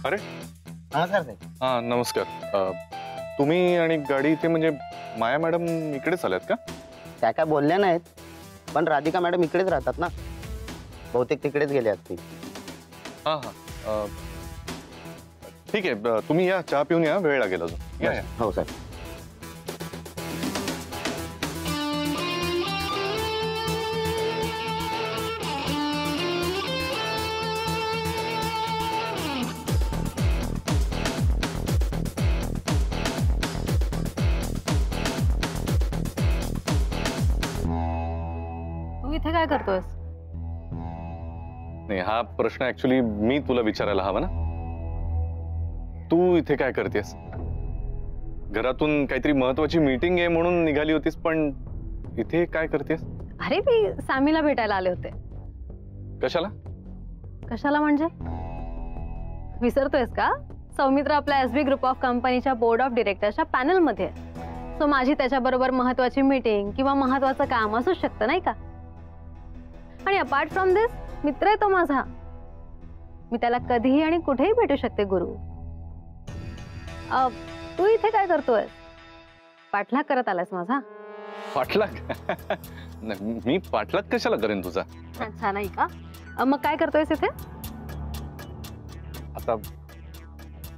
अरे नमस्कार साहेब. हा नमस्कार. तुम्ही आणि गाडी इथे म्हणजे माया मॅडम इकडेच आल्यात का? त्या काय बोलल्या नाहीत, पण राधिका मॅडम इकडेच राहतात ना, बहुतेक तिकडेच गेले असतील. हां हां ठीक आहे. तुम्ही या, चहा पिऊन या, वेळ लागेल अजून. या. हो साहेब. इथे काय करतोयस? नाही, हा प्रश्न ऍक्च्युली मी तुला विचारायला हवा ना. तू इथे काय करतेस? घरातून काहीतरी महत्वाची मीटिंग आहे म्हणून निघाली होतीस, पण इथे काय करतेस? अरे मी सॅमीला भेटायला आले होते. कशाला? कशाला म्हणजे? विसरतोयस का? सौमित्र आपल्या एसबी ग्रुप ऑफ कंपनीच्या बोर्ड ऑफ डिरेक्टरच्या पॅनल मध्ये. सो माझी त्याच्याबरोबर महत्वाची मीटिंग किंवा महत्वाचं काम असू शकतं नाही का? आणि अपार्ट फ्रॉम दिस, मित्र आहे तो माझा. मी त्याला कधीही आणि कुठेही भेटू शकते. गुरु, तू इथे काय करतोय? पाठलाग करत आलास माझा? पाठलाग? मी पाठलाग कशाला करेन तुझा? अच्छा, नाही का? मग काय करतोयस इथे? आता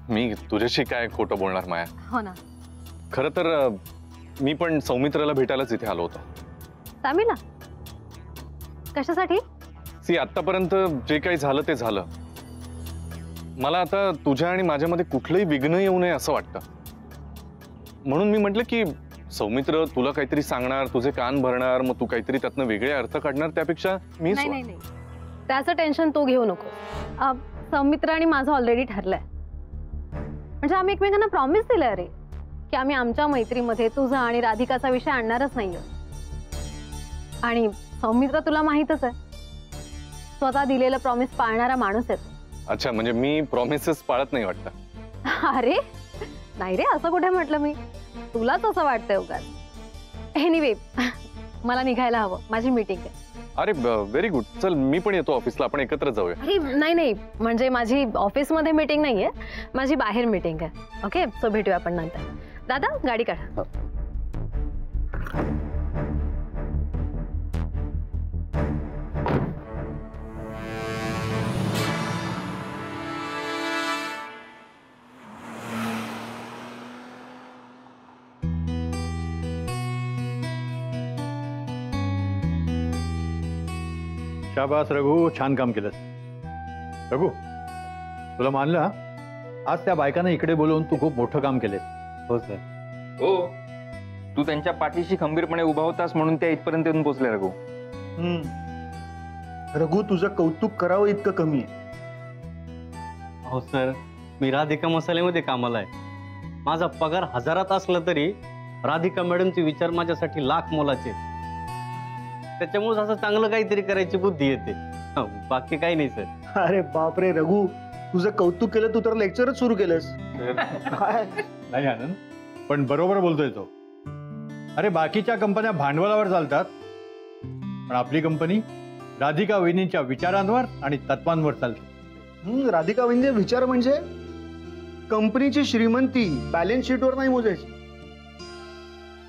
मी तुझ्याशी काय खोटं बोलणार माया? हो ना. खरं तर मी पण सौमित्राला भेटायलाच इथे आलो होतो. सॅमीला? कशासाठी? सी, आतापर्यंत जे काही झालं ते झालं. मला आता तुझ्या आणि माझ्यामध्ये कुठलंही विघ्न येऊ नये असं वाटतं. म्हणून मी म्हटलं की सौमित्र तुला काहीतरी सांगणार, तुझे कान भरणार, मग तू काहीतरी त्यातनं वेगळे अर्थ काढणार, त्यापेक्षा मी. नाही, त्याचं टेन्शन तू घेऊ नको. सौमित्र आणि माझं ऑलरेडी ठरलंय. म्हणजे आम्ही एकमेकांना प्रॉमिस दिलंय रे, की आम्ही आमच्या मैत्रीमध्ये तुझा आणि राधिकाचा विषय आणणारच नाहीये. आणि सौमित्र तुला माहितच आहे, स्वतः दिलेलं प्रॉमिस पाळणारा माणूस आहे. अच्छा, म्हणजे मी प्रॉमिसेस पाळत नाही वाटतं? अरे नाही रे, असं कुठे म्हटलं मी? तुलाच असं वाटतंय उगाच. एनिवे, मला निघायला हवं, माझी मीटिंग आहे. अरे व्हेरी गुड, चल मी पण येतो ऑफिसला, आपण एकत्र जाऊया. अरे नाही, म्हणजे माझी ऑफिसमध्ये मीटिंग नाहीये, माझी बाहेर मीटिंग आहे. ओके, सो भेटूया आपण नंतर. दादा, गाडी काढा. शाबास रघु, छान काम केलंस. रघु, तुला मानलं हा? आज त्या बायकांना इकडे बोलवून तू खूप मोठं काम केलंस. हो सर. हो, तू त्यांच्या पाठीशी खंबीरपणे उभा होतास म्हणून त्या इथपर्यंत येऊन पोहोचले. रघु, रघु, तुझं कौतुक करावं इतकं कमी आहे. हो सर, मी राधिका मसाल्यामध्ये कामाला आहे. माझा पगार हजारात असला तरी राधिका मॅडमचे विचार माझ्यासाठी लाख मोलाचे. त्याच्यामुळे असं चांगलं काहीतरी करायची बुद्धी येते, बाकी काही नाही सर. अरे बापरे रघु, तुझं कौतुक केलं तू तर लेक्चरच सुरू केलंस. नाही आनंद, पण बरोबर बोलतोय तो. अरे बाकीच्या कंपन्या भांडवलावर चालतात, पण आपली कंपनी राधिका वहिनींच्या विचारांवर आणि तत्वांवर चालते. राधिका वहिनींचे विचार म्हणजे कंपनीची श्रीमंती बॅलन्स शीटवर नाही मोजायची.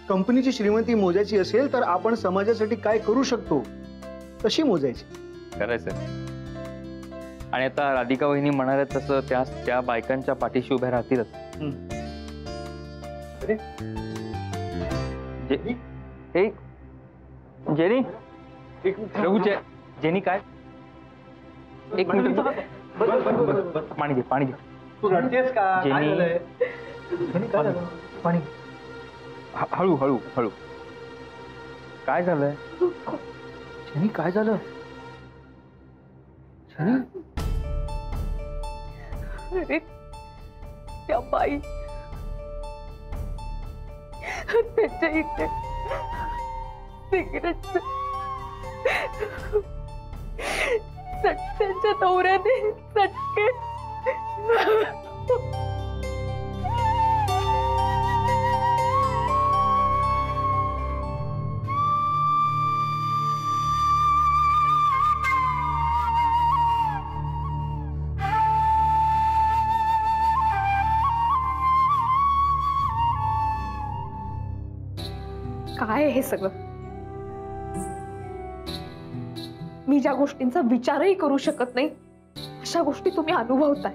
कंपनीची श्रीमंती मोजायची असेल तर आपण समाजासाठी काय करू शकतो तशी मोजायची. करायचं. आणि आता राधिका वहिनी म्हणाल्या तसं त्या बायकांच्या पाठीशी उभ्या राहतीलच. जेनी, रघु, जेनी काय? एक मिनिट, पाणी दे, पाणी दे. तू रडतेस का? जेनी, पाणी. हळू हळू हळू. काय झालंय? जेनी, काय झालं? अरे त्या बाई, त्याच्या इथे सिगरेट त्यांच्या नवऱ्याने चटके. काय हे सगळं? मी ज्या गोष्टींचा विचारही करू शकत नाही अशा गोष्टी तुम्ही अनुभवताय.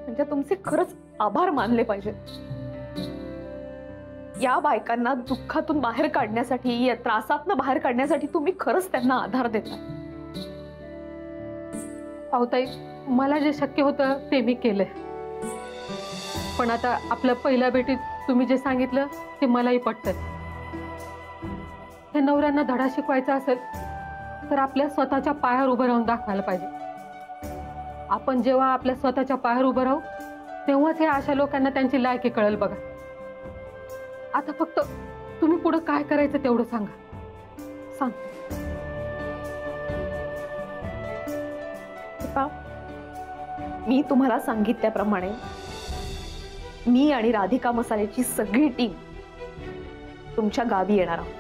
म्हणजे तुमचे खरंच आभार मानले पाहिजेत. या बायकांना दुःखातून बाहेर काढण्यासाठी, या त्रासातून बाहेर काढण्यासाठी तुम्ही खरंच त्यांना आधार देता. पावताई, मला जे शक्य होतं ते मी केलंय. पण आता आपल्या पहिल्या भेटीत तुम्ही जे सांगितलं ते मलाही पटतंय. हे नवऱ्यांना धडा शिकवायचा असेल तर आपल्या स्वतःच्या पायावर उभं राहून दाखवायला पाहिजे. आपण जेव्हा आपल्या स्वतःच्या पायावर उभं राहू तेव्हाच हे अशा लोकांना त्यांची लायकी कळेल बघा. आता फक्त तुम्ही पुढे काय करायचं तेवढं सांगा. सांग. मी तुम्हाला सांगितल्याप्रमाणे मी आणि राधिका मसालेची सगळी टीम तुमच्या गावी येणार आहोत.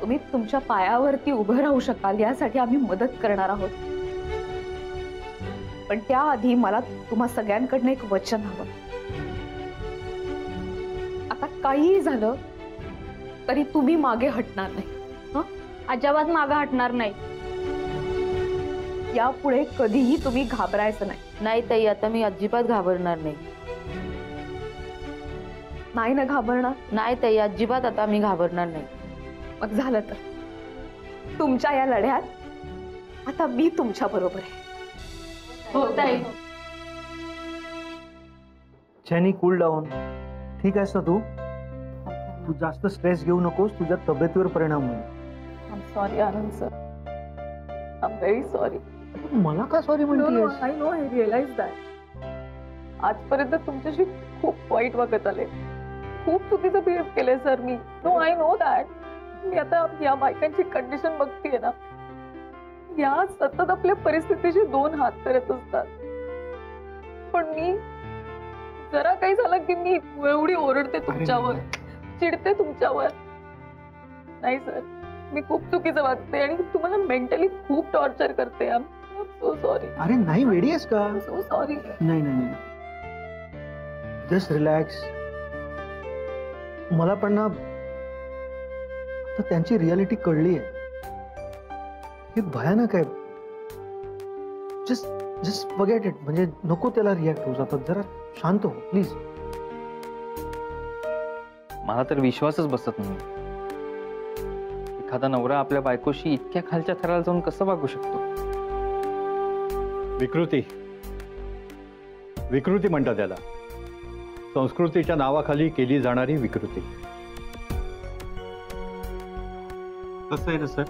तुम्ही तुमच्या पायावरती उभं राहू शकाल यासाठी आम्ही मदत करणार आहोत. पण त्याआधी मला तुम्हा सगळ्यांकडनं एक वचन हवं. आता काहीही झालं तरी तुम्ही मागे हटणार नाही. अजिबात मागे हटणार नाही. यापुढे कधीही तुम्ही घाबरायचं नाही. नाही ताई, आता मी अजिबात घाबरणार नाही. नाही ना घाबरणार? नाही ताई, अजिबात आता मी घाबरणार नाही. मग झालं तर तुमच्या या लढ्यात आता मी तुमच्या बरोबर आहे. हो ताई. Jenny, cool down. ठीक आहेस ना तू? तू जास्त स्ट्रेस घेऊ नकोस, तुझ्या तब्येतीवर परिणाम होईल. I'm sorry, Anand sir. I'm very sorry. मला का सॉरी म्हणतेस? I know, I realize that. आजपर्यंत तुमच्याशी खूप वाईट वागत आले, खूप चुकीचं बिहेव केलंय सर मी. No, I know that. मी आता या बायकांची कंडिशन बघतीये ना, या सतत आपल्या परिस्थितीशी दोन हात करत असतात. पण मी जरा काही झालं की मी एवढी ओरडते तुमच्यावर, चिडते तुमच्यावर. नाही सर, मी खूप चुकीचं वागते आणि तुम्हाला मेंटली खूप टॉर्चर करते. I am so sorry. अरे नाही, वेडी आहेस का? So sorry. नाही नाही नाही, जस्ट रिलॅक्स. मला पण ना आता त्यांची रियालिटी कळली आहे. हे भयानक आहे. Just just forget it. म्हणजे नको त्याला रिॲक्ट होऊ. जातात. जरा शांत हो प्लीज. मला तर विश्वासच बसत नाही. एखादा नवरा आपल्या बायकोशी इतक्या खालच्या थराला जाऊन कसं वागू शकतो? विकृती, विकृती म्हणतात त्याला. संस्कृतीच्या नावाखाली केली जाणारी विकृती. कसं आहे ना सर,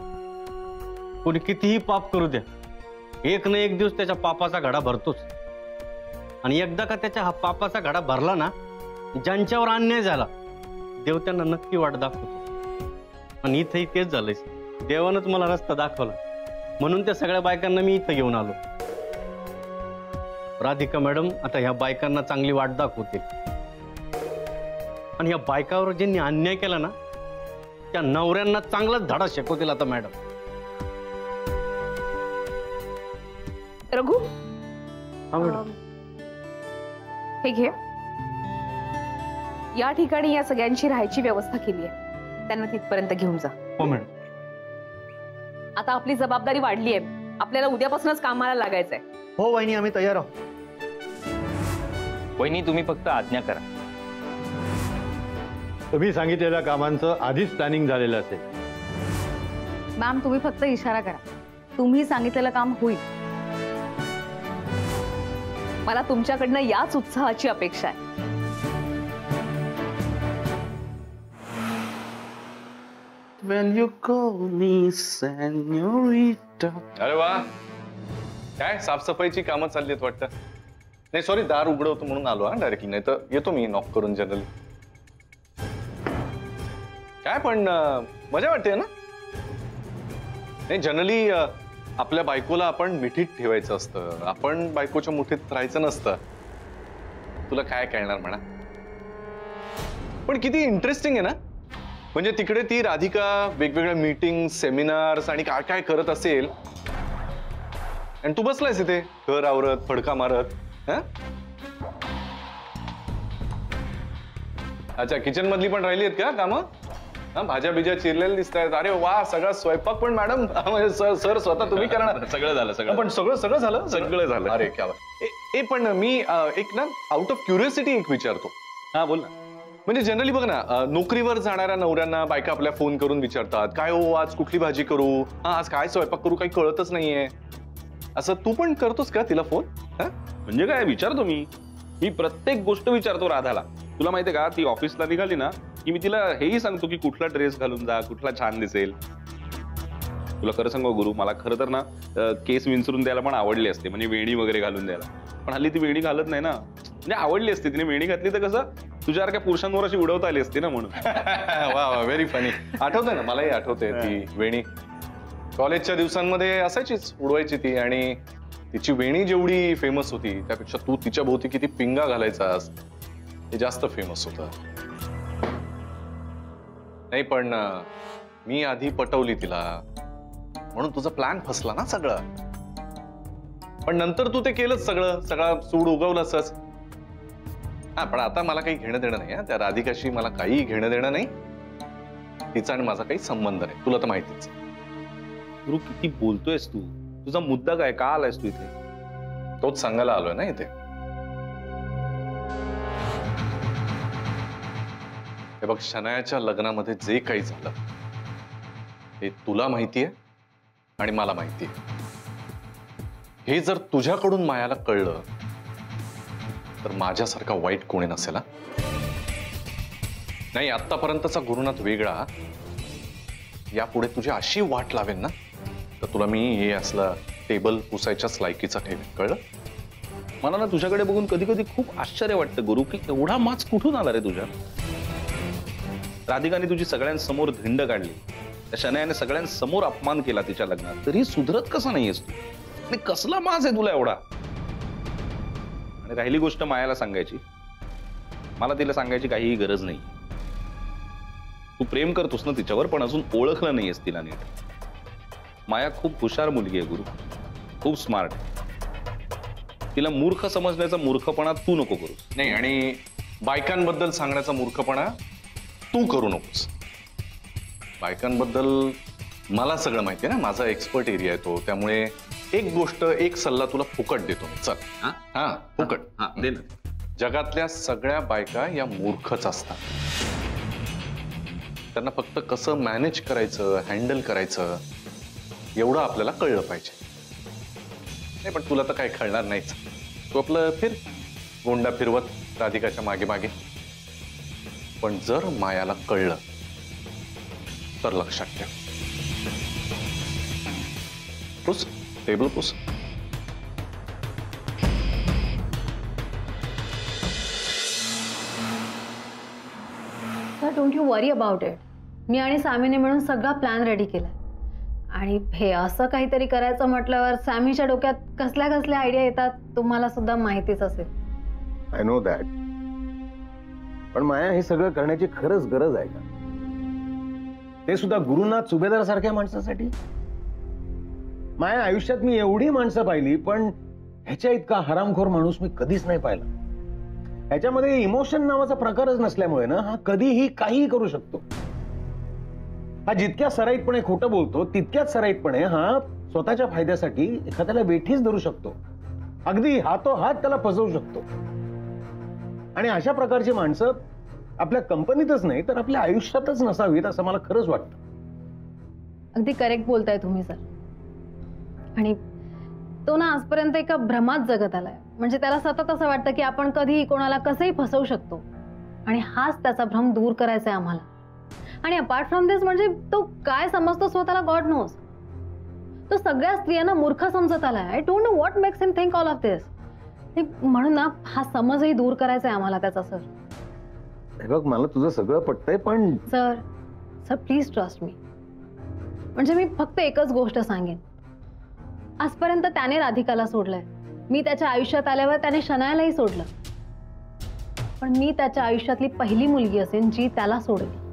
कोणी कितीही पाप करू द्या, एक ना एक दिवस त्याच्या पापाचा घडा भरतोच. आणि एकदा का त्याच्या हा पापाचा घडा भरला ना, ज्यांच्यावर अन्याय झाला देव त्यांना नक्की वाट दाखवतो. आणि इथंही तेच झालंय. देवानंच मला रस्ता दाखवला, म्हणून त्या सगळ्या बायकांना मी इथं घेऊन आलो. राधिका मॅडम आता ह्या बायकांना चांगली वाट दाखवतील. आणि ह्या बायकावर ज्यांनी अन्याय केला ना, त्या नवऱ्यांना चांगलाच धडा शिकवतील आता मॅडम. रघु, हा मॅडम. हे घे. या ठिकाणी या सगळ्यांची राहायची व्यवस्था केली आहे. त्यांना तिथपर्यंत घेऊन जा. हो मॅडम. आता आपली जबाबदारी वाढली आहे. आपल्याला उद्यापासूनच कामाला लागायचंय. हो वहिनी, आम्ही तयार आहोत. वहिनी, तुम्ही फक्त आज्ञा करा. तुम्ही सांगितलेल्या कामांचं आधीच प्लॅनिंग झालेलं असेल. मॅम, तुम्ही फक्त इशारा करा, तुम्ही सांगितलेलं काम होईल. मला तुमच्याकडनं याच उत्साहाची अपेक्षा आहे. When you call me señorita. अरे वा, काय साफसफाईची कामं चालली आहेत वाटतं. नाही सॉरी, दार उघडवतो म्हणून आलो. हा डायरेक्टली, नाही तर येतो मी नॉक करून जनरली. काय पण मजा वाटते ना. नाही जनरली आपल्या बायकोला आपण मिठीत ठेवायचं असतं, आपण बायकोच्या मुठीत राहायचं नसतं. तुला काय कळणार म्हणा. पण किती इंटरेस्टिंग आहे ना. म्हणजे तिकडे ती राधिका वेगवेगळ्या मीटिंग, सेमिनार्स आणि काय काय करत असेल, आणि तू बसलायस इथे घर आवरत, फडका मारत. अच्छा, किचन मधली पण राहिली आहेत का कामं? हा, भाज्या बिज्या चिरलेल्या दिसत आहेत. अरे वा, सगळा स्वयंपाक पण मॅडम सर स्वतः तुम्ही करणार? सगळं झालं, सगळं. पण सगळं झालं? सगळं झालं. अरे क्या बात. ए पण मी एक ना आउट ऑफ क्युरियोसिटी एक विचारतो. हा, बोल ना. म्हणजे जनरली बघ ना, नोकरीवर जाणाऱ्या नवऱ्यांना बायका आपल्या फोन करून विचारतात, काय हो आज कुठली भाजी करू, हा आज काय स्वयंपाक करू, काही कळतच नाहीये. असं तू पण करतोस का तिला फोन? म्हणजे काय विचारतो मी प्रत्येक गोष्ट विचारतो राधाला. तुला माहितीये का, ती ऑफिसला निघाली ना की मी तिला हेही सांगतो की कुठला ड्रेस घालून जा, कुठला छान दिसेल. तुला खरं सांगू गुरु, मला खरं तर ना केस विंचरून द्यायला पण आवडली असते, म्हणजे वेणी वगैरे घालून द्यायला. पण हल्ली ती वेणी घालत नाही ना. म्हणजे आवडली असते, तिने वेणी घातली तर कसं तुझ्यासारख्या पुरुषांवर अशी उडवता आली असते ना, म्हणून. वा वा, व्हेरी फनी. आठवतंय ना, मलाही आठवते ती वेणी. कॉलेजच्या दिवसांमध्ये असायचीच, उडवायची ती. आणि तिची वेणी जेवढी फेमस होती त्यापेक्षा तू तिच्या भोवती किती पिंगा घालायचास हे जास्त फेमस होतं. नाही पण मी आधी पटवली तिला म्हणून तुझा प्लॅन फसला ना सगळं. पण नंतर तू ते केलंच, सगळा सूड उगवलंसच. हा, पण आता मला काही घेणं देणं नाही. त्या राधिकाशी मला काही घेणं देणं नाही. तिचा आणि माझा काही संबंध नाही, तुला तर माहितीच. गुरु, किती बोलतोयस तू? तुझा मुद्दा काय, का आलायस तू इथे? तोच सांगायला आलोय ना इथे. हे बघ, शनायाच्या लग्नामध्ये जे काही झालं हे तुला माहितीये आणि मला माहितीये. हे जर तुझ्याकडून मायाला कळलं तर माझ्यासारखा वाईट कोणी नसेल. नाही, आतापर्यंतचा गुरुनाथ वेगळा, यापुढे तुझी अशी वाट लावेल ना तर तुला मी हे असलं टेबल पुसायच्याच लायकीचा ठेवेल, कळलं? मला ना तुझ्याकडे बघून कधी कधी खूप आश्चर्य वाटतं गुरु, की एवढा माच कुठून आला रे तुझ्या? राधिकाने तुझी सगळ्यांसमोर धिंड काढली, त्या शनायाने सगळ्यांसमोर अपमान केला तिच्या लग्नात, तरी सुधरत कसं नाहीयेस तू? आणि कसला माज आहे तुला एवढा? आणि राहिली गोष्ट मायाला सांगायची, मला तिला सांगायची काहीही गरज नाही. तू प्रेम करतोस ना तिच्यावर, पण अजून ओळखलं नाहीयेस तिला नीट. माया खूप हुशार मुलगी आहे गुरु, खूप स्मार्ट. तिला मूर्ख समजण्याचा मूर्खपणा तू नको करूस. नाही, आणि बायकांबद्दल सांगण्याचा मूर्खपणा तू करू नकोस. बायकांबद्दल मला सगळं माहिती आहे ना, माझा एक्सपर्ट एरिया आहे तो. त्यामुळे एक गोष्ट, एक सल्ला तुला फुकट देतो मी. चल. हा, फुकट. हा, दे ना. जगातल्या सगळ्या बायका या मूर्खच असतात. त्यांना फक्त कसं मॅनेज करायचं, हँडल करायचं एवढं आपल्याला कळलं पाहिजे. नाही, पण तुला तर काही कळणार नाहीच. तू आपलं फिर, गोंडा फिरवत राधिकाच्या मागे मागे. पण जर मायाला कळलं तर लक्षात ठेव. पुस, टेबल पुस. Sir, don't you worry about it. मी आणि सॅमीने मिळून सगळा प्लॅन रेडी केलाय. आणि हे असं काहीतरी करायचं म्हटल्यावर सॅमीच्या डोक्यात कसल्या कसल्या आयडिया येतात तुम्हाला सुद्धा माहितीच असेल. I know that. पण माया, हे सगळं करण्याची खरंच गरज आहे का? ते सुद्धा गुरुनाथ सुभेदार सारख्या माणसासाठी? माया, आयुष्यात मी एवढी माणसं पाहिली, पण ह्याच्या इतका हरामखोर माणूस मी कधीच नाही पाहिला. ह्याच्यामध्ये इमोशन नावाचा प्रकारच नसल्यामुळे ना, हा कधीही काहीही करू शकतो. हा जितक्या सराईतपणे खोटं बोलतो तितक्याच सराईतपणे हा स्वतःच्या फायद्यासाठी एखाद्याला वेठीच धरू शकतो. अगदी हातोहात त्याला फसवू शकतो. आणि अशा प्रकारची माणसं आपल्या कंपनीतच नाही तर आपल्या आयुष्यातच नसावीत असं मला खरंच वाटतं. अगदी करेक्ट बोलताय तुम्ही सर. आणि तो ना आजपर्यंत एका भ्रमात जगत आलाय. म्हणजे त्याला सतत असं वाटतं की आपण कधीही कोणाला कसंही फसवू शकतो. आणि हाच त्याचा भ्रम दूर करायचा आहे आम्हाला. आणि अपार्ट फ्रॉम दिस, म्हणजे तो काय समजतो स्वतःला गॉड नोज. तो सगळ्या स्त्रियांना मूर्ख समजत आलाय. I don't know what makes him think all of this. म्हणून ना हा समजही दूर करायचा आहे आम्हाला त्याचा सर. हे बघ, मला तुझं सगळं पटतंय, पण सर प्लीज ट्रस्ट मी. म्हणजे मी फक्त एकच गोष्ट सांगेन. आजपर्यंत त्याने राधिकाला सोडलंय. मी त्याच्या आयुष्यात आल्यावर त्याने शनायालाही सोडलं. पण मी त्याच्या आयुष्यातली पहिली मुलगी असेन जी त्याला सोडेल.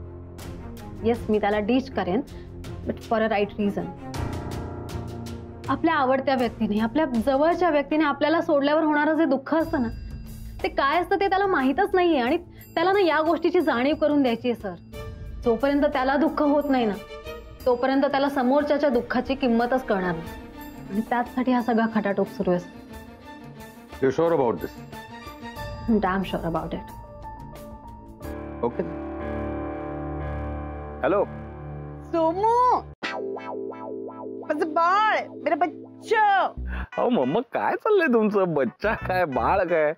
येस, मी त्याला डीच करेन, but for a right reason. आपल्या आवडत्या व्यक्तीने, आपल्या जवळच्या व्यक्तीने आपल्याला सोडल्यावर होणारं जे दुःख असतं ना, ते काय असतं ते त्याला माहीतच नाहीये आणि त्याला ना या गोष्टीची जाणीव करून द्यायची आहे सर. जोपर्यंत त्याला दुःख होत नाही ना तोपर्यंत त्याला समोरच्याच्या दुःखाची किंमतच कळणार नाही आणि त्याचसाठी हा सगळा खटाटोप सुरू आहे. You sure about this? Damn sure about it. Okay. Hello Somu, माझं बाळ, मेरा बच्चा. अहो मम्मा काय चाललंय तुमचं? बच्चा काय बाळ काय?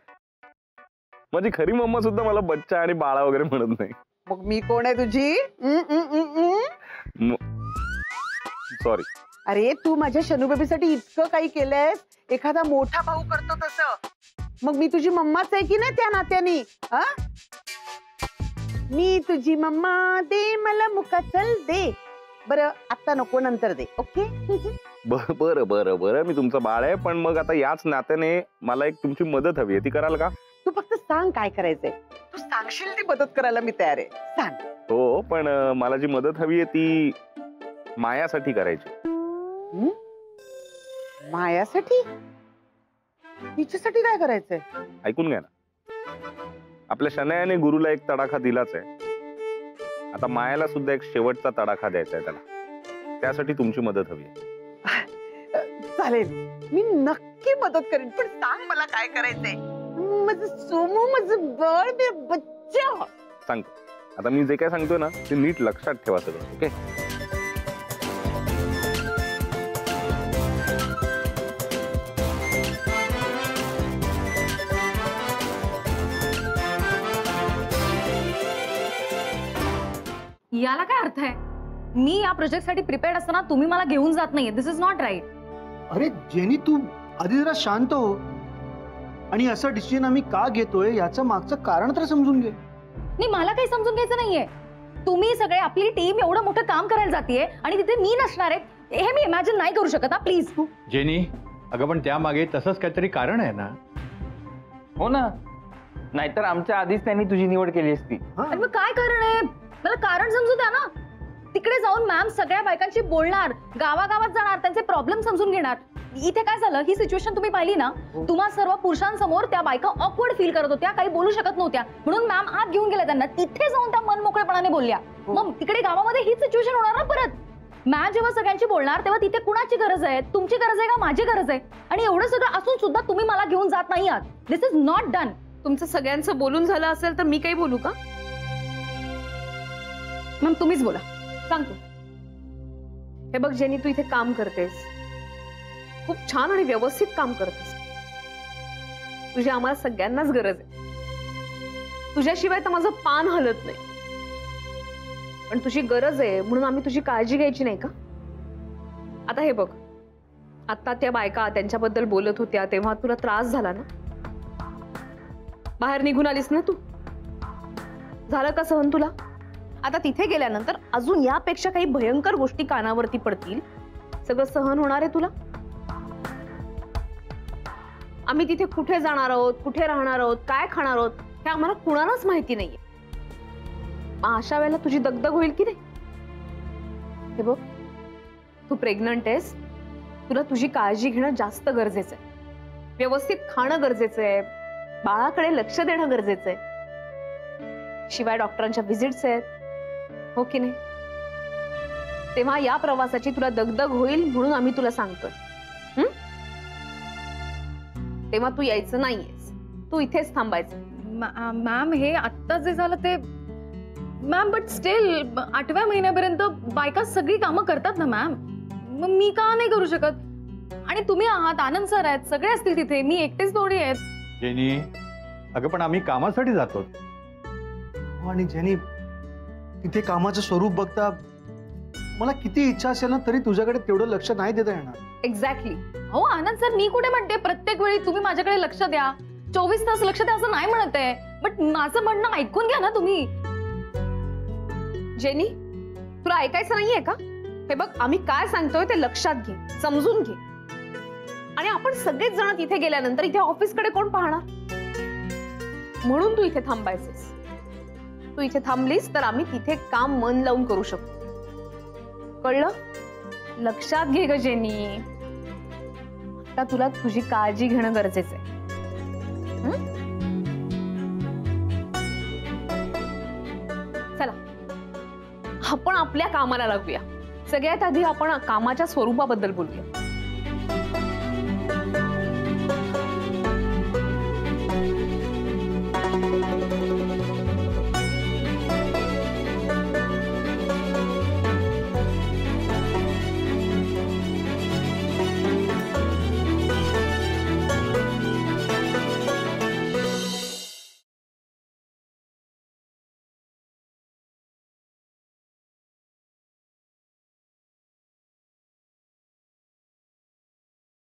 माझी खरी मम्मा सुद्धा मला बच्चा आणि बाळा वगैरे म्हणत नाही. मग मी कोण आहे तुझी? सॉरी. अरे तू माझ्या शनू बेबीसाठी इतकं काही केलंयस, एखादा मोठा भाऊ करतो तसं. मग मी तुझी मम्माच आहे की नाही त्या नात्याने? मी तुझी मम्मा, दे मला मुका, चल दे. बरं आता नको, नंतर दे. ओके. बरं बरं बरं, मी तुमचं बाळ आहे, पण मग आता याच नात्याने मला एक तुमची मदत हवी आहे, ती कराल का? तू फक्त सांग काय करायचंय. तू सांगशील ती मदत करायला मी तयार आहे. सांग. हो, पण मला जी मदत हवी आहे ती मायासाठी करायची. मायासाठी? तिच्यासाठी काय करायचंय? ऐकून घ्या ना. आपल्या शनायाने गुरुला एक तडाखा दिलाच आहे, आता मायाला सुद्धा एक शेवटचा तडाखा द्यायचा आहे त्याला. त्यासाठी तुमची मदत हवी आहे. चालेल, मी नक्की मदत करेन, पण सांग मला काय करायचंय. माझं सोमू, माझं बाळ, बच्चा. सांगतो. आता मी जे काय सांगतोय ना ते नीट लक्षात ठेवा सगळं. ओके. याला काय अर्थ आहे? मी या प्रोजेक्टसाठी प्रिपेअर्ड असताना तुम्ही मला घेऊन जात नाहीये. दिस इज नॉट राईट. अरे जेनी, तू आधी जरा शांत हो आणि असं डिसिजन आम्ही का घेतोय याचं मागचं कारण तर समजून घे. नाही, मला काही समजून घ्यायचं नाहीये. तुम्ही सगळे, आपली टीम एवढं मोठं काम करायला जातीये आणि तिथे मी नसणार आहे हे मी इमॅजिन नाही करू शकत. प्लीज. जेनी, अगं पण त्यामागे तसंच काहीतरी कारण आहे ना? हो ना, नाहीतर आमच्या आधीच त्यांनी तुझी निवड केली असती. अरे मग काय कारण आहे? मला कारण समजू द्या ना. तिकडे जाऊन मॅम सगळ्या बायकांशी बोलणार, गावागावात जाणार, त्यांचे प्रॉब्लेम समजून घेणार. इथे काय झालं, ही सिच्युएशन तुम्ही पाहिली ना. तुम्हा सर्व पुरुषांसमोर त्या बायका ऑकवर्ड फील करत होत्या, काही बोलू शकत नव्हत्या, म्हणून मॅम आत घेऊन गेल्या त्यांना. तिथे जाऊन त्या मनमोकळेपणाने बोलल्या. मग तिकडे गावामध्ये हीच सिच्युएशन होणार ना परत. मॅम जेव्हा सगळ्यांची बोलणार तेव्हा तिथे कुणाची गरज आहे? तुमची गरज आहे का माझी गरज आहे? आणि एवढं सगळं असून सुद्धा तुम्ही मला घेऊन जात नाही आहात. दिस इज नॉट डन. तुमचं सगळ्यांचं बोलून झालं असेल तर मी काही बोलू का? मॅम तुम्हीच बोला, सांगतो. हे बघ जेनी, तू इथे काम करतेस, खूप छान आणि व्यवस्थित काम करतेस. तुझी आम्हाला सगळ्यांनाच गरज आहे. तुझ्याशिवाय तर माझं पान हलत नाही. पण तुझी गरज आहे म्हणून आम्ही तुझी काळजी घ्यायची नाही का? आता हे बघ, आता त्या बायका त्यांच्याबद्दल बोलत होत्या तेव्हा तुला त्रास झाला ना? बाहेर निघून आलीस ना तू? झालं का सहन तुला? आता तिथे गेल्यानंतर अजून यापेक्षा काही भयंकर गोष्टी कानावरती पडतील, सगळं सहन होणार आहे तुला? आम्ही तिथे कुठे जाणार आहोत, कुठे राहणार आहोत, काय खाणार आहोत हे आम्हाला कुणालाच माहिती नाहीये. अशा वेळेला तुझी दगदग होईल की नाही? हे बघ, तू प्रेग्नंट आहेस, तुला तुझी काळजी घेणं जास्त गरजेचं आहे. व्यवस्थित खाणं गरजेचं आहे, बाळाकडे लक्ष देणं गरजेचं आहे. शिवाय डॉक्टरांच्या व्हिजिट्स आहेत, हो की नाही? तेव्हा या प्रवासाची तुला दगदग होईल म्हणून आम्ही तुला सांगतोय. तेव्हा तू यायचं नाहीयेस, तू इथेच थांबायचं. मॅम हे आत्ता जे झालं ते मॅम, बट स्टील 8व्या महिन्यापर्यंत बायका सगळी कामं करतात ना मॅम. मग मी का नाही करू शकत? आणि तुम्ही आहात, आनंद सर आहेत, सगळे असतील तिथे, मी एकटेच थोडी आहेत. जेनी, अगं पण आम्ही कामासाठी जातो. आणि जेनी, तिथे कामाचं स्वरूप बघता मला किती इच्छा असेल ना तरी तुझ्याकडे तेवढं लक्ष नाही देता येणार. एक्झॅक्टली. हो आनंद सर, मी कुठे म्हणते प्रत्येक वेळी तुम्ही माझ्याकडे लक्ष द्या, 24 तास लक्ष द्या असं नाही म्हणत आहे. बट माझं म्हणणं ऐकून घ्या ना तुम्ही. जेनी, तुला ऐकायचं नाहीये का? हे बघ, आम्ही काय सांगतोय ते लक्षात घे, समजून घे. आणि आपण सगळेच जण तिथे गेल्यानंतर इथे ऑफिसकडे कोण पाहणार? म्हणून तू इथे थांबायचंस. तू इथे थांबलीस तर आम्ही तिथे काम मन लावून करू शकतो. कळलं? लक्षात घे ग जेनी, आता तुला तुझी काळजी घेणं गरजेचं आहे. आपण आपल्या कामाला लागूया. सगळ्यात आधी आपण कामाच्या स्वरूपाबद्दल बोलूया.